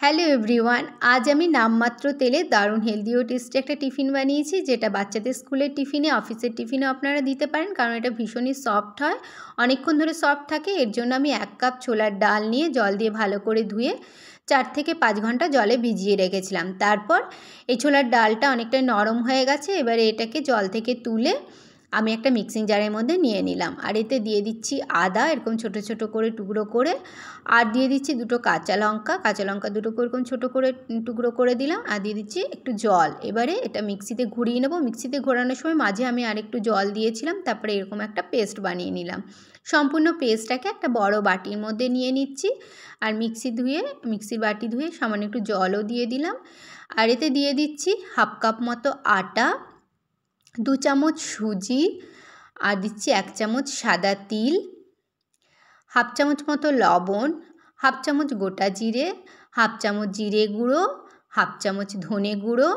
Hello everyone, আজ আমি নামমাত্র তেলে দারুণ হেলদি ও টেস্টি একটা টিফিন বানিয়েছি, যেটা বাচ্চাদের স্কুলের টিফিনে, অফিসের টিফিনেও আপনারা দিতে পারেন, কারণ এটা ভীষণই সফট হয়, অনেকক্ষণ ধরে সফট থাকে। এর জন্য আমি 1 কাপ ছোলার ডাল নিয়ে জল দিয়ে ভালো করে ধুয়ে 4 থেকে 5 ঘন্টা জলে ভিজিয়ে রেখেছিলাম। তারপর এই ছোলার ডালটা অনেকটাই নরম হয়ে গেছে। এবারে এটাকে জল থেকে তুলে আমি একটা মিক্সিং জারের মধ্যে নিয়ে নিলাম, আর এতে দিয়ে দিচ্ছি আদা এরকম ছোট ছোট করে টুকরো করে, আর দিয়ে দিচ্ছি দুটো কাঁচা লঙ্কা দুটো এরকম ছোটো করে টুকরো করে দিলাম, আর দিয়ে দিচ্ছি একটু জল। এবারে এটা মিক্সিতে ঘুরিয়ে নেব। মিক্সিতে ঘোরানোর সময় মাঝে আমি আরেকটু জল দিয়েছিলাম, তারপরে এরকম একটা পেস্ট বানিয়ে নিলাম। সম্পূর্ণ পেস্টটাকে একটা বড় বাটির মধ্যে নিয়ে নিচ্ছি, আর মিক্সির বাটি ধুয়ে সামান্য একটু জলও দিয়ে দিলাম, আর এতে দিয়ে দিচ্ছি 1/2 কাপ মতো আটা, 2 চামচ সুজি, আর দিচ্ছি 1 চামচ সাদা তিল, 1/2 চামচ মতো লবণ, 1/2 চামচ গোটা জিরে, 1/2 চামচ জিরে গুঁড়ো, 1/2 চামচ ধনে গুঁড়ো,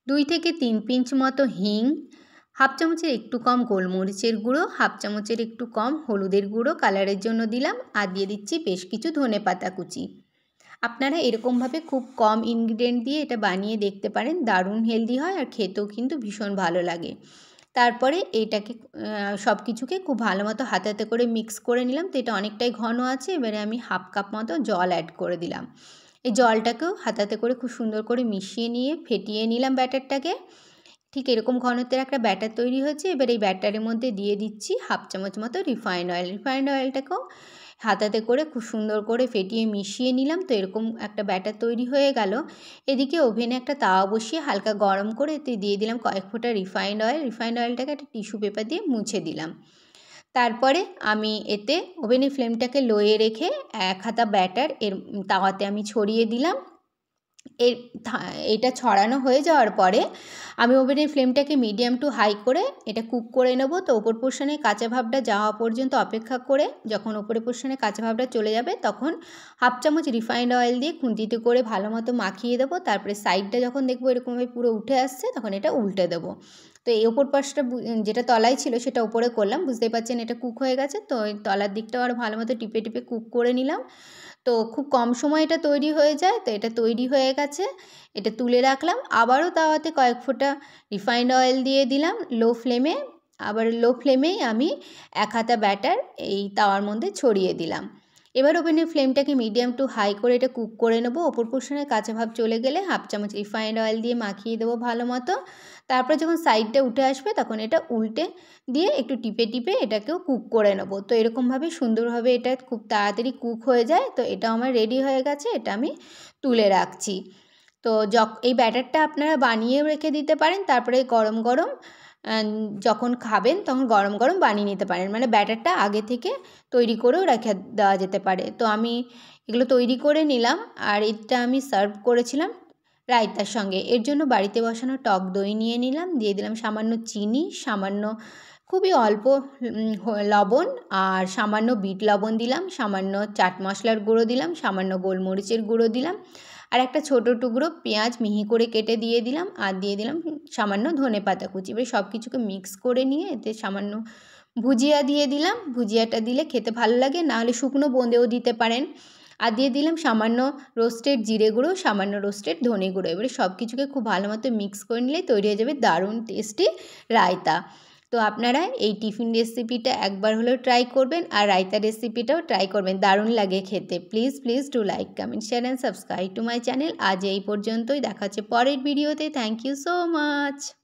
2 থেকে 3 পিঞ্চ মতো হিং, 1/2 চামচের একটু কম গোলমরিচের গুঁড়ো, 1/2 চামচের একটু কম হলুদের গুঁড়ো কালারের জন্য দিলাম, আর দিয়ে দিচ্ছি বেশ কিছু ধনেপাতা কুচি। আপনারা এরকমভাবে খুব কম ইনগ্রিডিয়েন্ট দিয়ে এটা বানিয়ে দেখতে পারেন, দারুণ হেলদি হয় আর খেতেও কিন্তু ভীষণ ভালো লাগে। তারপরে এইটাকে সব কিছুকে খুব ভালো মতো হাতে হাতে করে মিক্স করে নিলাম। তো এটা অনেকটাই ঘন আছে, এবারে আমি 1/2 কাপ মতো জল অ্যাড করে দিলাম। এই জলটাকেও হাতে হাতে করে খুব সুন্দর করে মিশিয়ে নিয়ে ফেটিয়ে নিলাম ব্যাটারটাকে। ঠিক এরকম ঘনত্বের একটা ব্যাটার তৈরি হয়েছে। এবার এই ব্যাটারের মধ্যে দিয়ে দিচ্ছি 1/2 চামচ মতো রিফাইন্ড অয়েলটাকেও হাতাতে করে খুব সুন্দর করে ফেটিয়ে মিশিয়ে নিলাম। তো এরকম একটা ব্যাটার তৈরি হয়ে গেল। এদিকে ওভেনে একটা তাওয়া বসিয়ে হালকা গরম করে এতে দিয়ে দিলাম কয়েক ফোঁটা রিফাইন্ড অয়েলটাকে একটা টিস্যু পেপার দিয়ে মুছে দিলাম। তারপরে আমি এতে ওভেনের ফ্লেমটাকে লোয়ে রেখে 1 হাতা ব্যাটার তাওয়াতে আমি ছড়িয়ে দিলাম। এটা ছড়ানো হয়ে যাওয়ার পরে আমি ওভেনের ফ্লেমটাকে মিডিয়াম টু হাই করে এটা কুক করে নেব। তো ওপর পোর্শনে কাঁচা ভাবটা যাওয়া পর্যন্ত অপেক্ষা করে, যখন ওপরের পোর্শনে কাঁচা ভাবটা চলে যাবে তখন 1/2 চামচ রিফাইন্ড অয়েল দিয়ে খুন্তিতে করে ভালো মতো মাখিয়ে দেবো। তারপরে সাইডটা যখন দেখবো এরকমভাবে পুরো উঠে আসছে, তখন এটা উল্টে দেবো। তো এই ওপর পাশটা যেটা তলায় ছিল সেটা উপরে করলাম, বুঝতেই পারছেন এটা কুক হয়ে গেছে। তো ওই তলার দিকটাও আরও ভালো মতো টিপে টিপে কুক করে নিলাম। তো খুব কম সময় এটা তৈরি হয়ে যায়। তো এটা তৈরি হয়ে গেছে, এটা তুলে রাখলাম। আবারও তাওয়াতে কয়েক ফোঁটা রিফাইন্ড অয়েল দিয়ে দিলাম লো ফ্লেমে। আবার লো ফ্লেমেই আমি 1 হাতা ব্যাটার এই তাওয়ার মধ্যে ছড়িয়ে দিলাম। এবার ওভেনের ফ্লেমটাকে মিডিয়াম টু হাই করে এটা কুক করে নেবো। ওপর পোর্শনের কাঁচা ভাব চলে গেলে 1/2 চামচ রিফাইন্ড অয়েল দিয়ে মাখিয়ে দেবো ভালো মতো। তারপর যখন সাইডটা উঠে আসবে তখন এটা উল্টে দিয়ে একটু টিপে টিপে এটাকেও কুক করে নেবো। তো এরকমভাবে সুন্দরভাবে এটা খুব তাড়াতাড়ি কুক হয়ে যায়। তো এটা আমার রেডি হয়ে গেছে, এটা আমি তুলে রাখছি। তো এই ব্যাটারটা আপনারা বানিয়েও রেখে দিতে পারেন, তারপরে গরম গরম যখন খাবেন তখন গরম গরম বানিয়ে নিতে পারেন, মানে ব্যাটারটা আগে থেকে তৈরি করেও রেখে দেওয়া যেতে পারে। তো আমি এগুলো তৈরি করে নিলাম, আর এটা আমি সার্ভ করেছিলাম রায়তার সঙ্গে। এর জন্য বাড়িতে বসানো টক দই নিয়ে নিলাম, দিয়ে দিলাম সামান্য চিনি, সামান্য খুবই অল্প লবণ, আর সামান্য বিট লবণ দিলাম, সামান্য চাট মশলার গুঁড়ো দিলাম, সামান্য গোলমরিচের গুঁড়ো দিলাম, আর একটা ছোটো টুকরো পেঁয়াজ মিহি করে কেটে দিয়ে দিলাম, আর দিয়ে দিলাম সামান্য ধনেপাতা কুচি। এবার সব কিছুকে মিক্স করে নিয়ে এতে সামান্য ভুজিয়া দিয়ে দিলাম। ভুজিয়াটা দিলে খেতে ভালো লাগে, নাহলে শুকনো বোঁদেও দিতে পারেন। আর দিয়ে দিলাম সামান্য রোস্টেড জিরে গুঁড়ো, সামান্য রোস্টেড ধনে গুঁড়ো। এবারে সব কিছুকে খুব ভালো মতো মিক্স করে নিলে তৈরি হয়ে যাবে দারুণ টেস্টি রায়তা। তো আপনারা এই টিফিন রেসিপিটা একবার হলেও ট্রাই করবেন, আর রায়তা রেসিপিটাও ট্রাই করবেন, দারুণ লাগে খেতে। Please do like, comment, share and subscribe to my channel. আজ এই পর্যন্তই, দেখা হচ্ছে পরের ভিডিওতে। Thank you so much.